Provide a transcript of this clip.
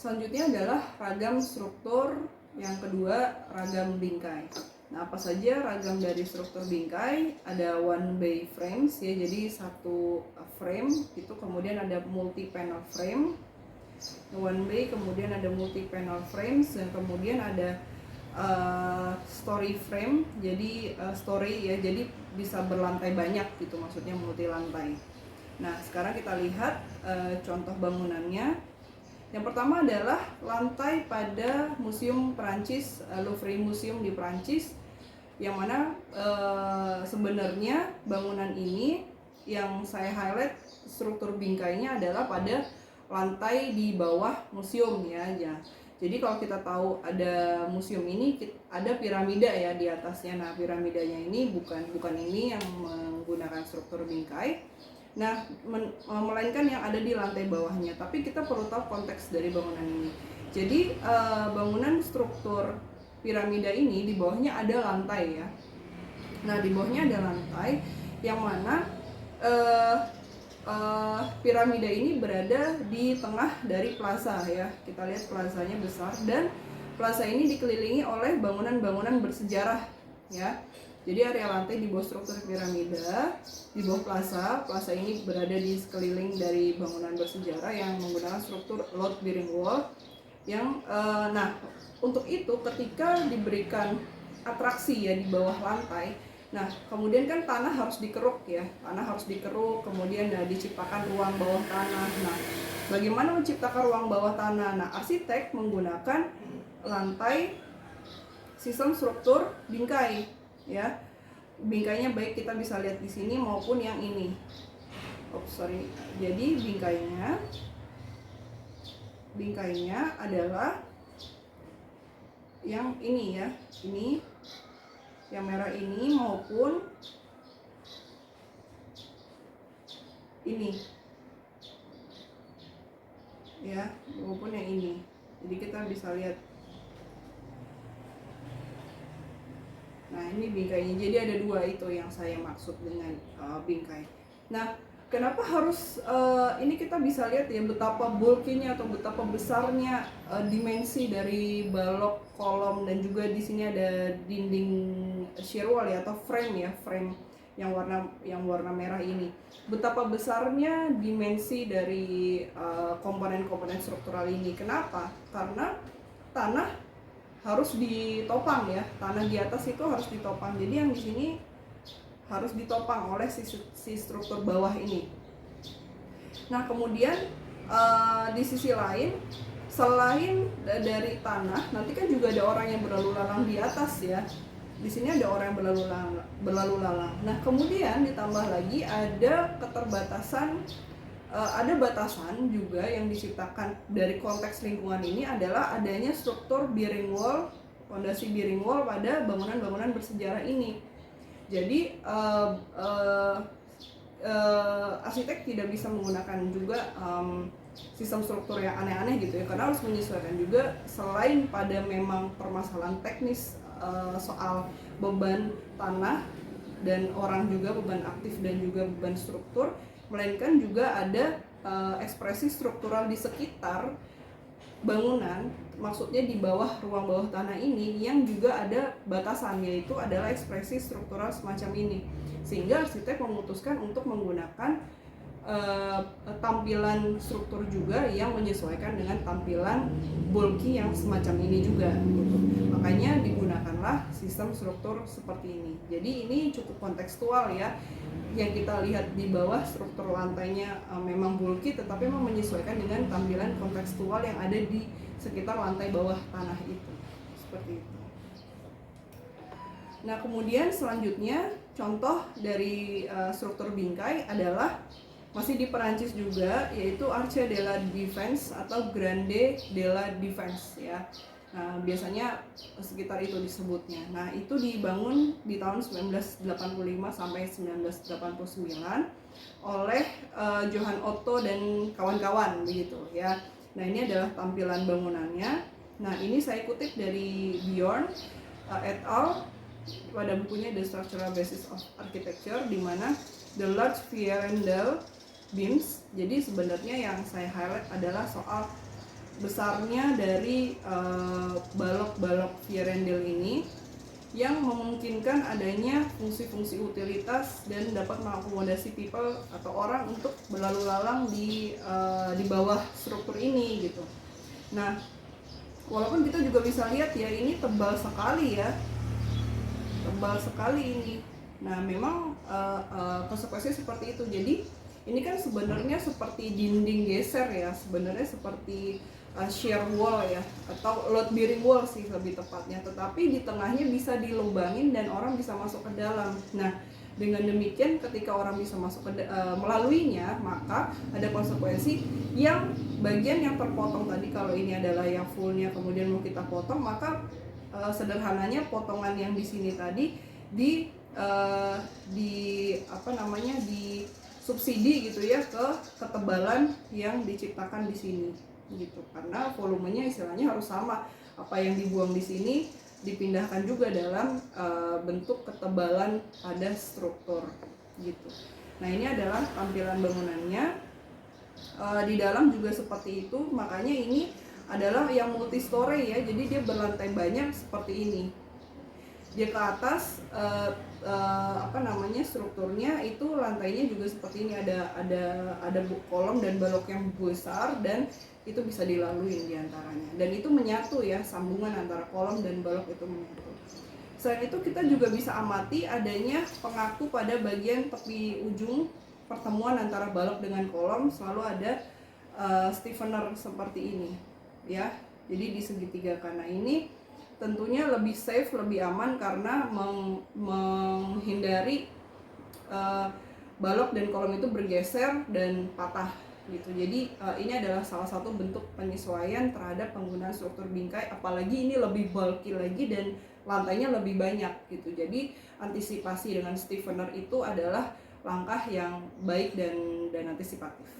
Selanjutnya adalah ragam struktur, yang kedua ragam bingkai. Nah, apa saja ragam dari struktur bingkai? Ada one bay frames ya, jadi satu frame itu, kemudian ada multi panel frame, one bay, kemudian ada multi panel frames, dan kemudian ada story frame, jadi story ya, jadi bisa berlantai banyak gitu, maksudnya multi lantai. Nah, sekarang kita lihat contoh bangunannya. Yang pertama adalah lantai pada Museum Perancis, Louvre Museum di Perancis, yang mana sebenarnya bangunan ini yang saya highlight struktur bingkainya adalah pada lantai di bawah museum ya. Jadi kalau kita tahu ada museum ini, ada piramida ya di atasnya. Nah, piramidanya ini bukan ini yang menggunakan struktur bingkai. Nah, melainkan yang ada di lantai bawahnya. Tapi kita perlu tahu konteks dari bangunan ini. Jadi bangunan struktur piramida ini di bawahnya ada lantai ya. Nah, di bawahnya ada lantai yang mana piramida ini berada di tengah dari plaza ya. Kita lihat plazanya besar, dan plaza ini dikelilingi oleh bangunan-bangunan bersejarah ya. Jadi area lantai di bawah struktur piramida, di bawah plaza ini berada di sekeliling dari bangunan bersejarah yang menggunakan struktur load bearing wall. Yang nah, untuk itu ketika diberikan atraksi ya di bawah lantai, nah kemudian kan tanah harus dikeruk ya, kemudian diciptakan ruang bawah tanah. Nah, bagaimana menciptakan ruang bawah tanah? Nah, arsitek menggunakan lantai sistem struktur bingkai ya. Bingkainya baik kita bisa lihat di sini maupun yang ini. Jadi bingkainya adalah yang ini ya, ini yang merah ini maupun ini ya, maupun yang ini. Jadi kita bisa lihat. Nah, ini bingkainya. Jadi ada dua, itu yang saya maksud dengan bingkai. Nah, kenapa harus ini kita bisa lihat ya betapa bulky-nya atau betapa besarnya dimensi dari balok, kolom, dan juga di sini ada dinding shear wall ya, atau frame ya, frame yang warna merah ini. Betapa besarnya dimensi dari komponen-komponen struktural ini. Kenapa? Karena tanah harus ditopang ya, tanah di atas itu harus ditopang. Jadi yang di sini harus ditopang oleh si struktur bawah ini. Nah, kemudian di sisi lain, selain dari tanah, nanti kan juga ada orang yang berlalu lalang di atas ya. Di sini ada orang yang berlalu lalang. Nah, kemudian ditambah lagi ada keterbatasan, ada batasan juga yang diciptakan dari konteks lingkungan ini adalah adanya struktur bearing wall, fondasi bearing wall pada bangunan-bangunan bersejarah ini. Jadi arsitek tidak bisa menggunakan juga sistem struktur yang aneh-aneh gitu ya, karena harus menyesuaikan juga selain pada memang permasalahan teknis soal beban tanah dan orang juga, beban aktif dan juga beban struktur, melainkan juga ada ekspresi struktural di sekitar bangunan, maksudnya di bawah ruang bawah tanah ini yang juga ada batasan, yaitu adalah ekspresi struktural semacam ini. Sehingga arsitek memutuskan untuk menggunakan tampilan struktur juga yang menyesuaikan dengan tampilan bulky yang semacam ini juga gitu. Makanya digunakanlah sistem struktur seperti ini. Jadi ini cukup kontekstual ya. Yang kita lihat di bawah struktur lantainya memang bulky, tetapi memang menyesuaikan dengan tampilan kontekstual yang ada di sekitar lantai bawah tanah itu. Seperti itu. Nah, kemudian selanjutnya contoh dari struktur bingkai adalah masih di Perancis juga, yaitu Arche de la Défense atau Grande de la Défense ya. Nah, biasanya sekitar itu disebutnya. Nah, itu dibangun di tahun 1985 sampai 1989 oleh Johann Otto dan kawan-kawan begitu ya. Nah, ini adalah tampilan bangunannya. Nah, ini saya kutip dari Bjorn et al. Pada bukunya The Structural Basis of Architecture, di mana the large verandal beams. Jadi sebenarnya yang saya highlight adalah soal besarnya dari balok-balok Vierendeel ini yang memungkinkan adanya fungsi-fungsi utilitas dan dapat mengakomodasi people atau orang untuk berlalu lalang di bawah struktur ini gitu. Nah, walaupun kita juga bisa lihat ya, ini tebal sekali ya, tebal sekali ini. Nah, memang konsekuensinya seperti itu. Jadi ini kan sebenarnya seperti dinding geser ya, sebenarnya seperti shear wall ya, atau load bearing wall sih lebih tepatnya, tetapi di tengahnya bisa dilubangin dan orang bisa masuk ke dalam. Nah, dengan demikian ketika orang bisa masuk melaluinya, maka ada konsekuensi yang bagian yang terpotong tadi, kalau ini adalah yang fullnya kemudian mau kita potong, maka sederhananya potongan yang di sini tadi di subsidi gitu ya ke ketebalan yang diciptakan di sini gitu, karena volumenya istilahnya harus sama, apa yang dibuang di sini dipindahkan juga dalam bentuk ketebalan pada struktur gitu. Nah, ini adalah tampilan bangunannya. Di dalam juga seperti itu, makanya ini adalah yang multi-story ya, jadi dia berlantai banyak seperti ini. Dia ke atas strukturnya itu lantainya juga seperti ini, ada kolom dan balok yang besar dan itu bisa dilalui diantaranya, dan itu menyatu ya, sambungan antara kolom dan balok itu menyatu. Selain itu kita juga bisa amati adanya pengaku pada bagian tepi ujung pertemuan antara balok dengan kolom, selalu ada stiffener seperti ini ya, jadi di segitiga kanan ini tentunya lebih safe, lebih aman karena menghindari balok dan kolom itu bergeser dan patah gitu. Jadi ini adalah salah satu bentuk penyesuaian terhadap penggunaan struktur bingkai, apalagi ini lebih bulky lagi dan lantainya lebih banyak gitu. Jadi antisipasi dengan stiffener itu adalah langkah yang baik dan antisipatif.